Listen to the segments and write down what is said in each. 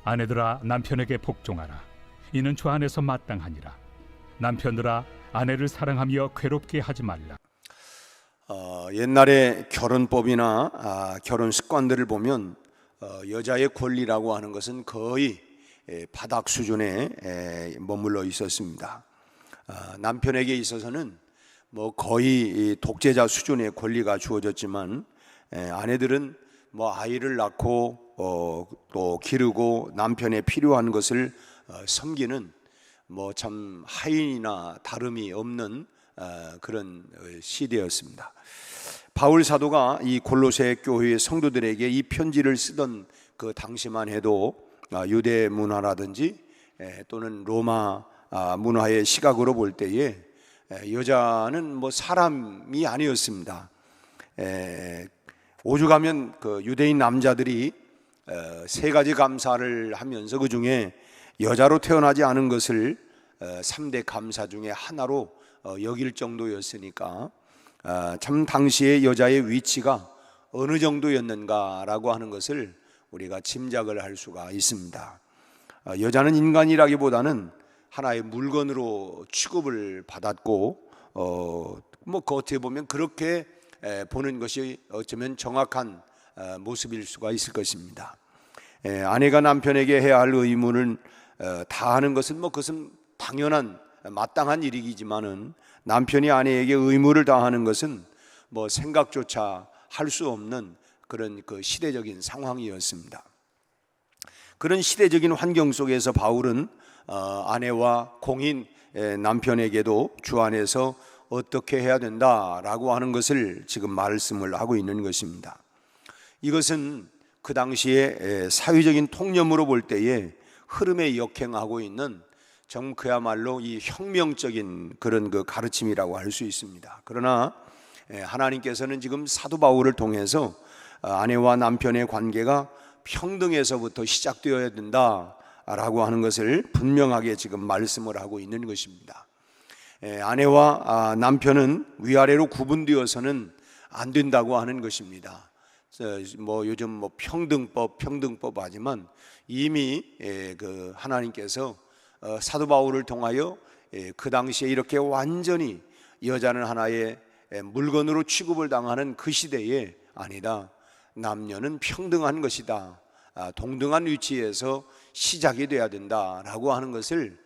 아내들아 남편에게 복종하라. 이는 주 안에서 마땅하니라. 남편들아 아내를 사랑하며 괴롭게 하지 말라. 옛날에 결혼법이나 결혼 습관들을 보면 여자의 권리라고 하는 것은 거의 바닥 수준에 머물러 있었습니다. 남편에게 있어서는 뭐 거의 독재자 수준의 권리가 주어졌지만, 아내들은 뭐 아이를 낳고 또 기르고 남편의 필요한 것을 섬기는 뭐 참 하인이나 다름이 없는 그런 시대였습니다. 바울 사도가 이 골로새 교회의 성도들에게 이 편지를 쓰던 그 당시만 해도 유대 문화라든지 또는 로마 문화의 시각으로 볼 때에 여자는 뭐 사람이 아니었습니다. 오죽하면 그 유대인 남자들이 세 가지 감사를 하면서 그 중에 여자로 태어나지 않은 것을 3대 감사 중에 하나로 여길 정도였으니까 참 당시의 여자의 위치가 어느 정도였는가라고 하는 것을 우리가 짐작을 할 수가 있습니다. 여자는 인간이라기보다는 하나의 물건으로 취급을 받았고, 뭐 어떻게 보면 그렇게 보는 것이 어쩌면 정확한 모습일 수가 있을 것입니다. 아내가 남편에게 해야 할 의무를 다하는 것은 뭐 그것은 당연한 마땅한 일이지만은, 남편이 아내에게 의무를 다하는 것은 뭐 생각조차 할 수 없는 그런 그 시대적인 상황이었습니다. 그런 시대적인 환경 속에서 바울은 아내와 공인 남편에게도 주 안에서 어떻게 해야 된다라고 하는 것을 지금 말씀을 하고 있는 것입니다. 이것은 그 당시에 사회적인 통념으로 볼 때에 흐름에 역행하고 있는 그야말로 이 혁명적인 그런 그 가르침이라고 할 수 있습니다. 그러나 하나님께서는 지금 사도 바울을 통해서 아내와 남편의 관계가 평등에서부터 시작되어야 된다라고 하는 것을 분명하게 지금 말씀을 하고 있는 것입니다. 아내와 남편은 위아래로 구분되어서는 안 된다고 하는 것입니다. 뭐 요즘 뭐 평등법 하지만 이미 그 하나님께서 사도 바울을 통하여 그 당시에 이렇게 완전히 여자는 하나의 물건으로 취급을 당하는 그 시대에 아니다, 남녀는 평등한 것이다, 동등한 위치에서 시작이 돼야 된다라고 하는 것을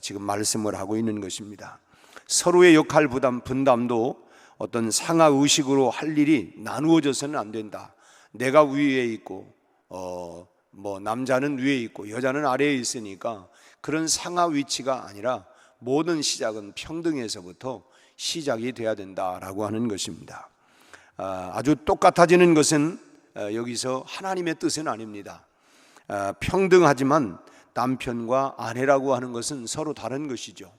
지금 말씀을 하고 있는 것입니다. 서로의 역할 분담도 어떤 상하 의식으로 할 일이 나누어져서는 안 된다. 내가 위에 있고 뭐 남자는 위에 있고 여자는 아래에 있으니까 그런 상하 위치가 아니라 모든 시작은 평등에서부터 시작이 돼야 된다라고 하는 것입니다. 아주 똑같아지는 것은 여기서 하나님의 뜻은 아닙니다. 평등하지만 남편과 아내라고 하는 것은 서로 다른 것이죠.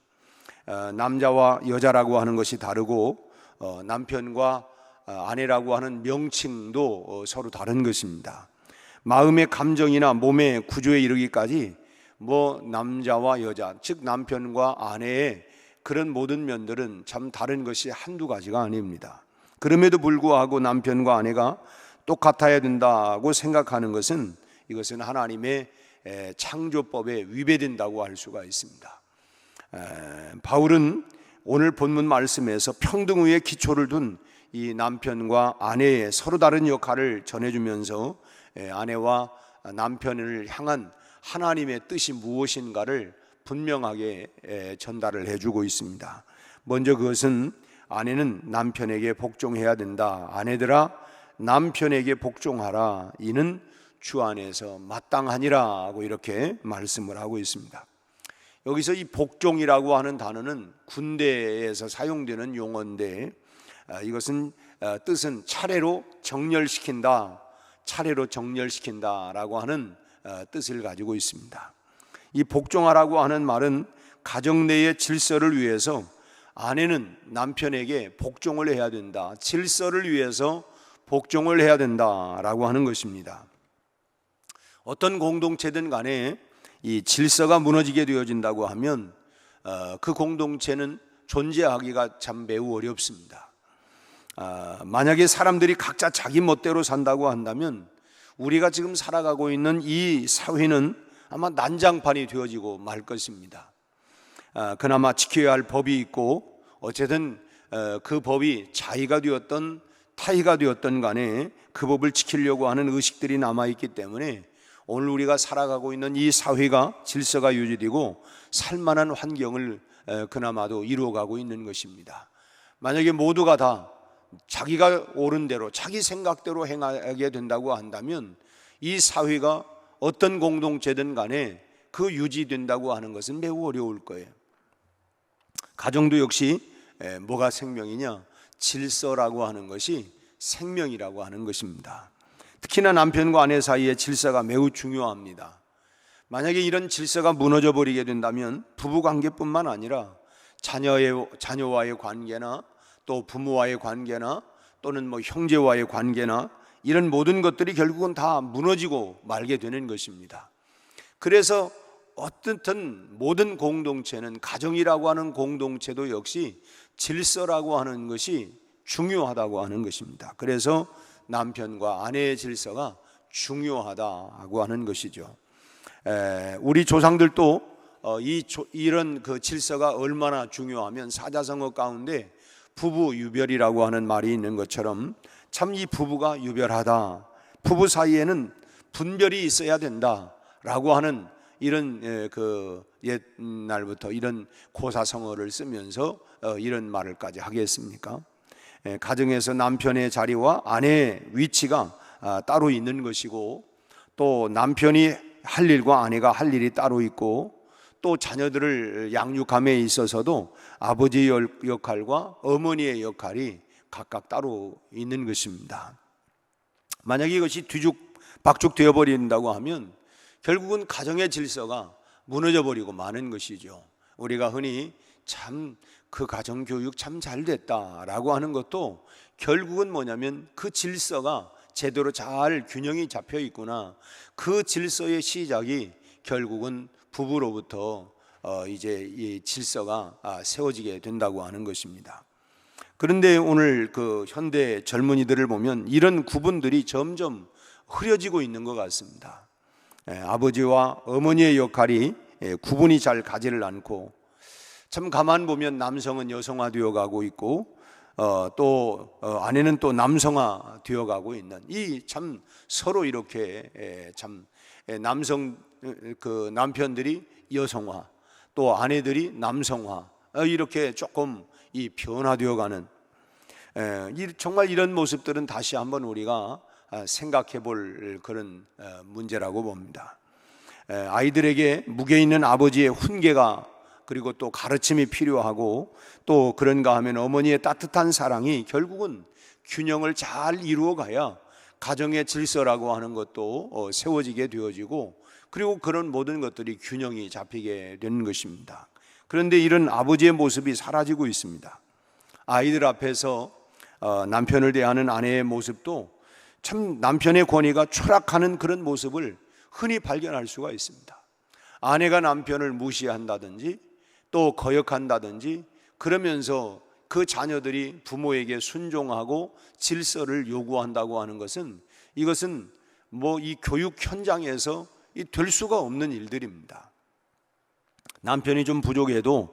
남자와 여자라고 하는 것이 다르고 남편과 아내라고 하는 명칭도 서로 다른 것입니다. 마음의 감정이나 몸의 구조에 이르기까지 뭐 남자와 여자, 즉 남편과 아내의 그런 모든 면들은 참 다른 것이 한두 가지가 아닙니다. 그럼에도 불구하고 남편과 아내가 똑같아야 된다고 생각하는 것은 이것은 하나님의 창조법에 위배된다고 할 수가 있습니다. 바울은 오늘 본문 말씀에서 평등 위에 기초를 둔 이 남편과 아내의 서로 다른 역할을 전해주면서 아내와 남편을 향한 하나님의 뜻이 무엇인가를 분명하게 전달을 해주고 있습니다. 먼저 그것은 아내는 남편에게 복종해야 된다. 아내들아 남편에게 복종하라. 이는 주 안에서 마땅하니라 하고 이렇게 말씀을 하고 있습니다. 여기서 이 복종이라고 하는 단어는 군대에서 사용되는 용어인데, 이것은 뜻은 차례로 정렬시킨다라고 하는 뜻을 가지고 있습니다. 이 복종하라고 하는 말은 가정 내의 질서를 위해서 아내는 남편에게 복종을 해야 된다, 질서를 위해서 복종을 해야 된다라고 하는 것입니다. 어떤 공동체든 간에 이 질서가 무너지게 되어진다고 하면 그 공동체는 존재하기가 참 매우 어렵습니다. 만약에 사람들이 각자 자기 멋대로 산다고 한다면 우리가 지금 살아가고 있는 이 사회는 아마 난장판이 되어지고 말 것입니다. 그나마 지켜야 할 법이 있고 어쨌든 그 법이 자의가 되었던 타의가 되었던 간에 그 법을 지키려고 하는 의식들이 남아있기 때문에 오늘 우리가 살아가고 있는 이 사회가 질서가 유지되고 살만한 환경을 그나마도 이루어가고 있는 것입니다. 만약에 모두가 다 자기가 옳은 대로 자기 생각대로 행하게 된다고 한다면 이 사회가 어떤 공동체든 간에 그 유지된다고 하는 것은 매우 어려울 거예요. 가정도 역시 뭐가 생명이냐? 질서라고 하는 것이 생명이라고 하는 것입니다. 특히나 남편과 아내 사이의 질서가 매우 중요합니다. 만약에 이런 질서가 무너져 버리게 된다면 부부관계뿐만 아니라 자녀와의 관계나 또 부모와의 관계나 또는 형제와의 관계나 이런 모든 것들이 결국은 다 무너지고 말게 되는 것입니다. 그래서 어떻든 모든 공동체는, 가정이라고 하는 공동체도 역시 질서라고 하는 것이 중요하다고 하는 것입니다. 그래서 남편과 아내의 질서가 중요하다고 하는 것이죠. 우리 조상들도 이런 그 질서가 얼마나 중요하면 사자성어 가운데 부부 유별이라고 하는 말이 있는 것처럼 참 이 부부가 유별하다, 부부 사이에는 분별이 있어야 된다라고 하는 이런 그 옛날부터 이런 고사성어를 쓰면서 이런 말을까지 하겠습니까? 가정에서 남편의 자리와 아내의 위치가 따로 있는 것이고, 또 남편이 할 일과 아내가 할 일이 따로 있고, 또 자녀들을 양육함에 있어서도 아버지의 역할과 어머니의 역할이 각각 따로 있는 것입니다. 만약에 이것이 뒤죽박죽 되어버린다고 하면 결국은 가정의 질서가 무너져버리고 마는 것이죠. 우리가 흔히 참 그 가정교육 참 잘됐다라고 하는 것도 결국은 뭐냐면 그 질서가 제대로 잘 균형이 잡혀 있구나, 그 질서의 시작이 결국은 부부로부터 이제 이 질서가 세워지게 된다고 하는 것입니다. 그런데 오늘 그 현대 젊은이들을 보면 이런 구분들이 점점 흐려지고 있는 것 같습니다. 아버지와 어머니의 역할이 구분이 잘 가지를 않고, 참 가만 보면 남성은 여성화되어 가고 있고 또 아내는 또 남성화 되어 가고 있는, 이 참 서로 이렇게 참 남성 그 남편들이 여성화, 또 아내들이 남성화, 이렇게 조금 이 변화되어 가는, 정말 이런 모습들은 다시 한번 우리가 생각해 볼 그런 문제라고 봅니다. 아이들에게 무게 있는 아버지의 훈계가, 그리고 또 가르침이 필요하고, 또 그런가 하면 어머니의 따뜻한 사랑이 결국은 균형을 잘 이루어 가야 가정의 질서라고 하는 것도 세워지게 되어지고, 그리고 그런 모든 것들이 균형이 잡히게 되는 것입니다. 그런데 이런 아버지의 모습이 사라지고 있습니다. 아이들 앞에서 남편을 대하는 아내의 모습도 참 남편의 권위가 추락하는 그런 모습을 흔히 발견할 수가 있습니다. 아내가 남편을 무시한다든지 또 거역한다든지 그러면서 그 자녀들이 부모에게 순종하고 질서를 요구한다고 하는 것은, 이것은 이 교육 현장에서 될 수가 없는 일들입니다. 남편이 좀 부족해도,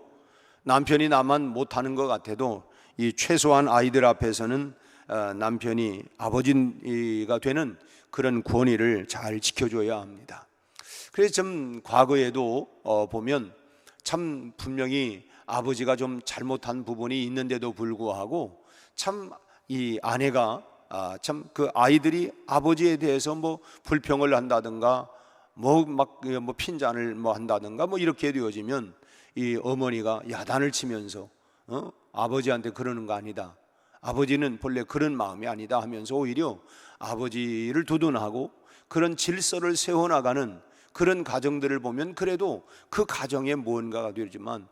남편이 나만 못하는 것 같아도 이 최소한 아이들 앞에서는 남편이 아버지가 되는 그런 권위를 잘 지켜줘야 합니다. 그래서 좀 과거에도 보면 참 분명히 아버지가 좀 잘못한 부분이 있는데도 불구하고 참 이 아내가 참 그 아이들이 아버지에 대해서 불평을 한다든가 핀잔을 한다든가 이렇게 되어지면 이 어머니가 야단을 치면서 아버지한테 그러는 거 아니다, 아버지는 본래 그런 마음이 아니다 하면서 오히려 아버지를 두둔하고 그런 질서를 세워나가는 그런 가정들을 보면 그래도 그 가정에 무언가가 되지만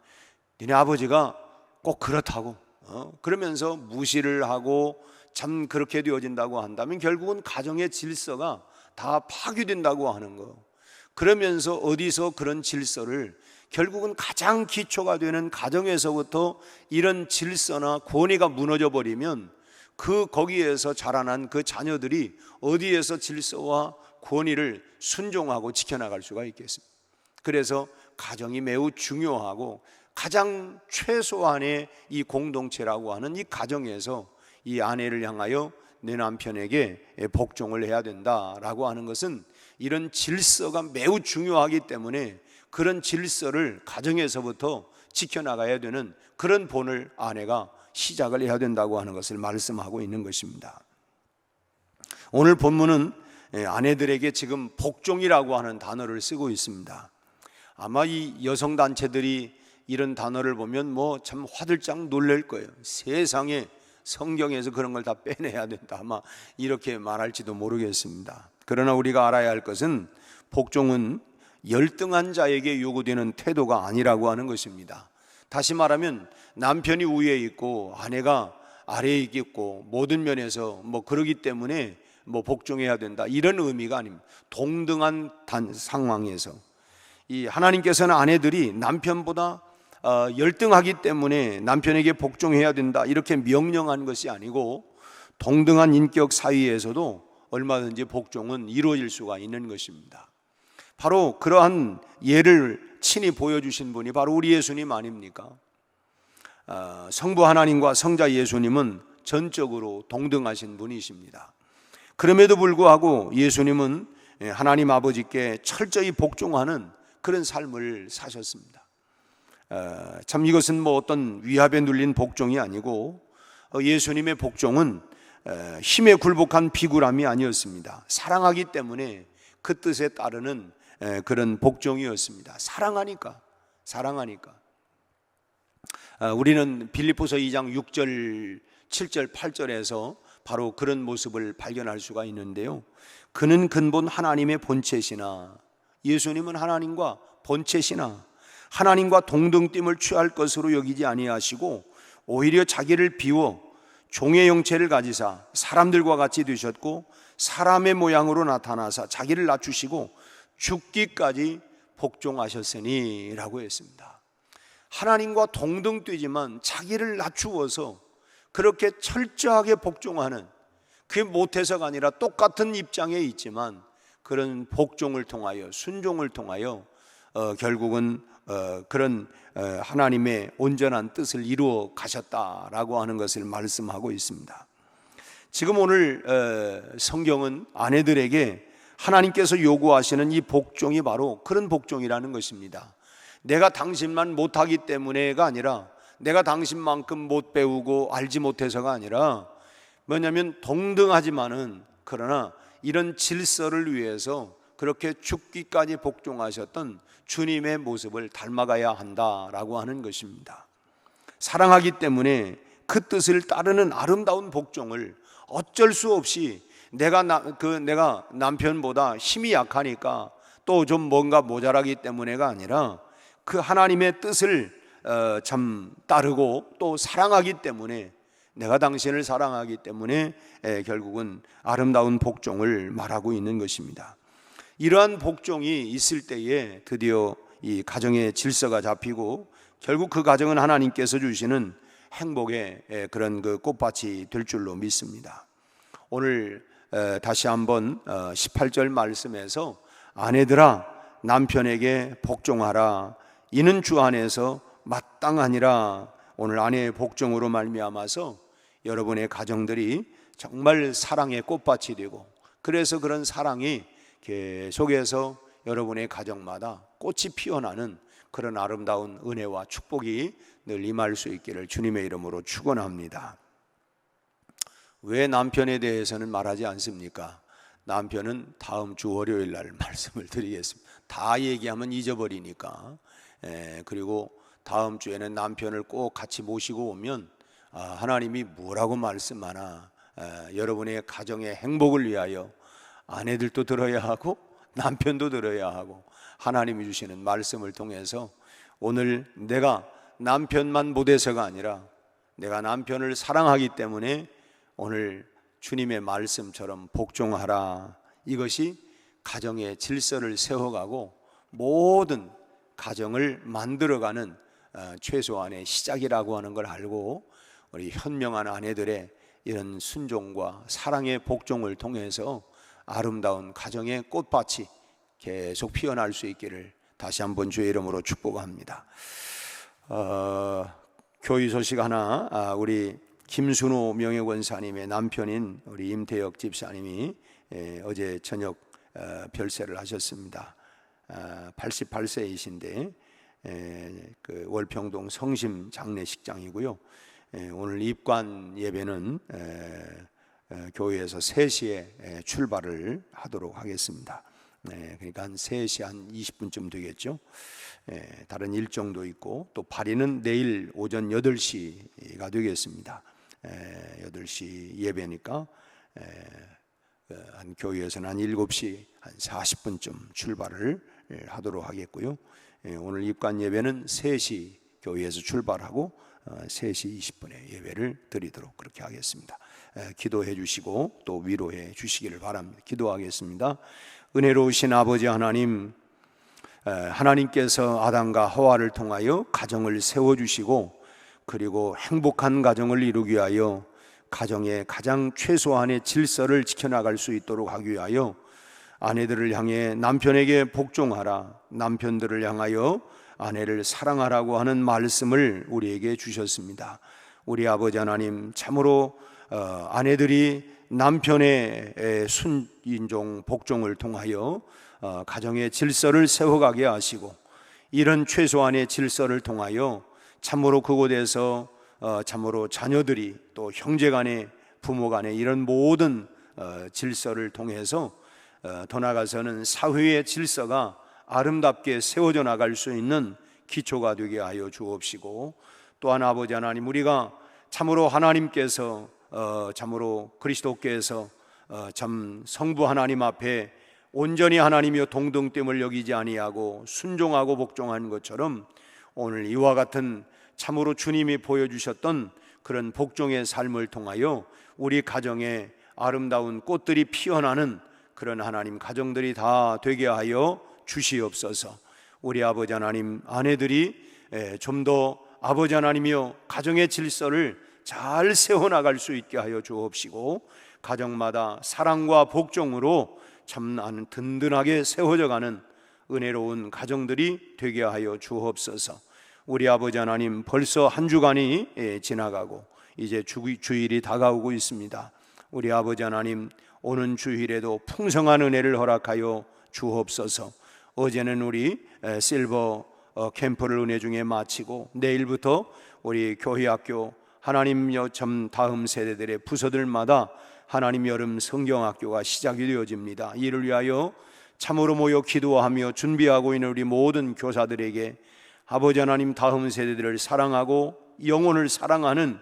니네 아버지가 꼭 그렇다고 그러면서 무시를 하고 참 그렇게 되어진다고 한다면 결국은 가정의 질서가 다 파괴된다고 하는 거. 그러면서 어디서 그런 질서를, 결국은 가장 기초가 되는 가정에서부터 이런 질서나 권위가 무너져 버리면 거기에서 자라난 그 자녀들이 어디에서 질서와 권위를 순종하고 지켜나갈 수가 있겠습니까? 그래서 가정이 매우 중요하고 가장 최소한의 이 공동체라고 하는 이 가정에서 이 아내를 향하여 내 남편에게 복종을 해야 된다라고 하는 것은 이런 질서가 매우 중요하기 때문에 그런 질서를 가정에서부터 지켜나가야 되는 그런 본을 아내가 시작을 해야 된다고 하는 것을 말씀하고 있는 것입니다. 오늘 본문은 아내들에게 지금 복종이라고 하는 단어를 쓰고 있습니다. 아마 이 여성단체들이 이런 단어를 보면 뭐 참 화들짝 놀랄 거예요. 세상에 성경에서 그런 걸 다 빼내야 된다, 아마 이렇게 말할지도 모르겠습니다. 그러나 우리가 알아야 할 것은 복종은 열등한 자에게 요구되는 태도가 아니라고 하는 것입니다. 다시 말하면 남편이 위에 있고 아내가 아래에 있고 모든 면에서 뭐 그러기 때문에 뭐 복종해야 된다, 이런 의미가 아닙니다. 동등한 상황에서 이 하나님께서는 아내들이 남편보다 열등하기 때문에 남편에게 복종해야 된다, 이렇게 명령한 것이 아니고 동등한 인격 사이에서도 얼마든지 복종은 이루어질 수가 있는 것입니다. 바로 그러한 예를 친히 보여주신 분이 바로 우리 예수님 아닙니까? 성부 하나님과 성자 예수님은 전적으로 동등하신 분이십니다. 그럼에도 불구하고 예수님은 하나님 아버지께 철저히 복종하는 그런 삶을 사셨습니다. 참 이것은 뭐 어떤 위압에 눌린 복종이 아니고 예수님의 복종은 힘에 굴복한 비굴함이 아니었습니다. 사랑하기 때문에 그 뜻에 따르는 그런 복종이었습니다. 사랑하니까. 우리는 빌립보서 2장 6절, 7절, 8절에서 바로 그런 모습을 발견할 수가 있는데요. 그는 근본 하나님의 본체시나, 예수님은 하나님과 본체시나 하나님과 동등됨을 취할 것으로 여기지 아니하시고 오히려 자기를 비워 종의 형체를 가지사 사람들과 같이 되셨고 사람의 모양으로 나타나사 자기를 낮추시고 죽기까지 복종하셨으니 라고 했습니다. 하나님과 동등되지만 자기를 낮추어서 그렇게 철저하게 복종하는, 그게 못해서가 아니라 똑같은 입장에 있지만 그런 복종을 통하여, 순종을 통하여 결국은 그런 하나님의 온전한 뜻을 이루어 가셨다라고 하는 것을 말씀하고 있습니다. 지금 오늘 성경은 아내들에게 하나님께서 요구하시는 이 복종이 바로 그런 복종이라는 것입니다. 내가 당신만 못하기 때문에가 아니라, 내가 당신만큼 못 배우고 알지 못해서가 아니라, 뭐냐면 동등하지만은 그러나 이런 질서를 위해서 그렇게 죽기까지 복종하셨던 주님의 모습을 닮아가야 한다라고 하는 것입니다. 사랑하기 때문에 그 뜻을 따르는 아름다운 복종을 어쩔 수 없이 내가 남편보다 힘이 약하니까 또 좀 뭔가 모자라기 때문에가 아니라 그 하나님의 뜻을 참 따르고 또 사랑하기 때문에, 내가 당신을 사랑하기 때문에 결국은 아름다운 복종을 말하고 있는 것입니다. 이러한 복종이 있을 때에 드디어 이 가정의 질서가 잡히고 결국 그 가정은 하나님께서 주시는 행복의 그런 그 꽃밭이 될 줄로 믿습니다. 오늘 다시 한번 18절 말씀에서 아내들아 남편에게 복종하라, 이는 주 안에서 마땅하니라. 오늘 아내의 복종으로 말미암아서 여러분의 가정들이 정말 사랑의 꽃밭이 되고, 그래서 그런 사랑이 계속해서 여러분의 가정마다 꽃이 피어나는 그런 아름다운 은혜와 축복이 늘 임할 수 있기를 주님의 이름으로 축원합니다. 왜 남편에 대해서는 말하지 않습니까? 남편은 다음 주 월요일 날 말씀을 드리겠습니다. 다 얘기하면 잊어버리니까. 그리고 다음 주에는 남편을 꼭 같이 모시고 오면 하나님이 뭐라고 말씀하나, 여러분의 가정의 행복을 위하여 아내들도 들어야 하고 남편도 들어야 하고 하나님이 주시는 말씀을 통해서 오늘 내가 남편만 못해서가 아니라 내가 남편을 사랑하기 때문에 오늘 주님의 말씀처럼 복종하라, 이것이 가정의 질서를 세워가고 모든 가정을 만들어가는 최소한의 시작이라고 하는 걸 알고 우리 현명한 아내들의 이런 순종과 사랑의 복종을 통해서 아름다운 가정의 꽃밭이 계속 피어날 수 있기를 다시 한번 주의 이름으로 축복합니다. 교회 소식 하나, 우리 김순호 명예권사님의 남편인 우리 임태혁 집사님이 어제 저녁 별세를 하셨습니다. 88세이신데 그 월평동 성심 장례식장이고요. 오늘 입관 예배는 교회에서 3시에 출발을 하도록 하겠습니다. 그러니까 한 3시 한 20분쯤 되겠죠. 다른 일정도 있고 또 발인은 내일 오전 8시가 되겠습니다. 8시 예배니까 한 교회에서는 한 7시 한 40분쯤 출발을 하도록 하겠고요. 오늘 입관 예배는 3시 교회에서 출발하고 3시 20분에 예배를 드리도록 그렇게 하겠습니다. 기도해 주시고 또 위로해 주시기를 바랍니다. 기도하겠습니다. 은혜로우신 아버지 하나님, 하나님께서 아담과 하와를 통하여 가정을 세워주시고 그리고 행복한 가정을 이루기 위하여 가정의 가장 최소한의 질서를 지켜나갈 수 있도록 하기 위하여 아내들을 향해 남편에게 복종하라, 남편들을 향하여 아내를 사랑하라고 하는 말씀을 우리에게 주셨습니다. 우리 아버지 하나님, 참으로 아내들이 남편의 순인종 복종을 통하여 가정의 질서를 세워가게 하시고 이런 최소한의 질서를 통하여 참으로 그곳에서 참으로 자녀들이 또 형제간에 부모간에 이런 모든 질서를 통해서 더 나아가서는 사회의 질서가 아름답게 세워져 나갈 수 있는 기초가 되게 하여 주옵시고, 또한 아버지 하나님, 우리가 참으로 하나님께서 참으로 그리스도께서 참 성부 하나님 앞에 온전히 하나님이여 동등됨을 여기지 아니하고 순종하고 복종한 것처럼 오늘 이와 같은 참으로 주님이 보여주셨던 그런 복종의 삶을 통하여 우리 가정에 아름다운 꽃들이 피어나는 그런 하나님 가정들이 다 되게 하여 주시옵소서. 우리 아버지 하나님, 아내들이 좀 더 아버지 하나님이여 가정의 질서를 잘 세워나갈 수 있게 하여 주옵시고 가정마다 사랑과 복종으로 참 든든하게 세워져가는 은혜로운 가정들이 되게 하여 주옵소서. 우리 아버지 하나님, 벌써 한 주간이 지나가고 이제 주일이 다가오고 있습니다. 우리 아버지 하나님, 오는 주일에도 풍성한 은혜를 허락하여 주옵소서. 어제는 우리 실버 캠프를 은혜 중에 마치고 내일부터 우리 교회학교 하나님 참 다음 세대들의 부서들마다 하나님 여름 성경학교가 시작이 되어집니다. 이를 위하여 참으로 모여 기도하며 준비하고 있는 우리 모든 교사들에게 아버지 하나님 다음 세대들을 사랑하고 영혼을 사랑하는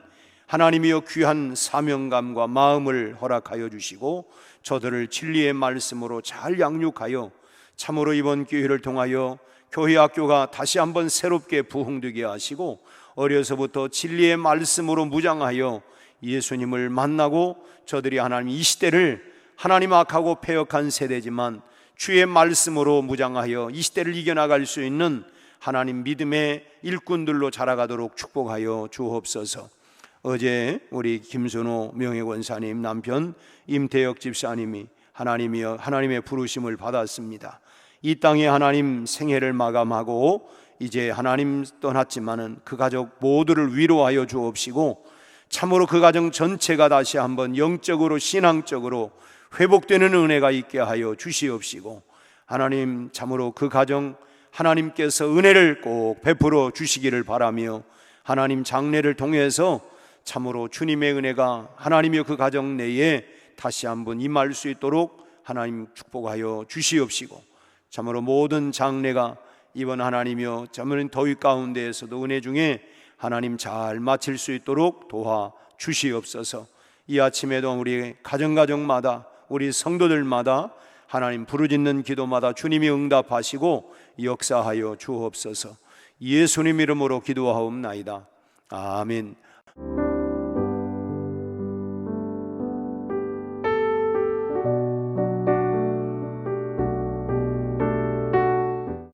하나님이여 귀한 사명감과 마음을 허락하여 주시고 저들을 진리의 말씀으로 잘 양육하여 참으로 이번 기회를 통하여 교회 학교가 다시 한번 새롭게 부흥되게 하시고 어려서부터 진리의 말씀으로 무장하여 예수님을 만나고 저들이 하나님 이 시대를 하나님 악하고 패역한 세대지만 주의 말씀으로 무장하여 이 시대를 이겨나갈 수 있는 하나님 믿음의 일꾼들로 자라가도록 축복하여 주옵소서. 어제 우리 김순호 명예권사님 남편 임태혁 집사님이 하나님이여 하나님의 부르심을 받았습니다. 이 땅에 하나님 생애를 마감하고 이제 하나님 떠났지만은 그 가족 모두를 위로하여 주옵시고 참으로 그 가정 전체가 다시 한번 영적으로 신앙적으로 회복되는 은혜가 있게 하여 주시옵시고 하나님 참으로 그 가정 하나님께서 은혜를 꼭 베풀어 주시기를 바라며 하나님 장례를 통해서 참으로 주님의 은혜가 하나님이여 그 가정 내에 다시 한번 임할 수 있도록 하나님 축복하여 주시옵시고 참으로 모든 장례가 이번 하나님이여 참으로 더위 가운데에서도 은혜 중에 하나님 잘 마칠 수 있도록 도와 주시옵소서. 이 아침에도 우리 가정마다 우리 성도들마다 하나님 부르짖는 기도마다 주님이 응답하시고 역사하여 주옵소서. 예수님 이름으로 기도하옵나이다. 아멘.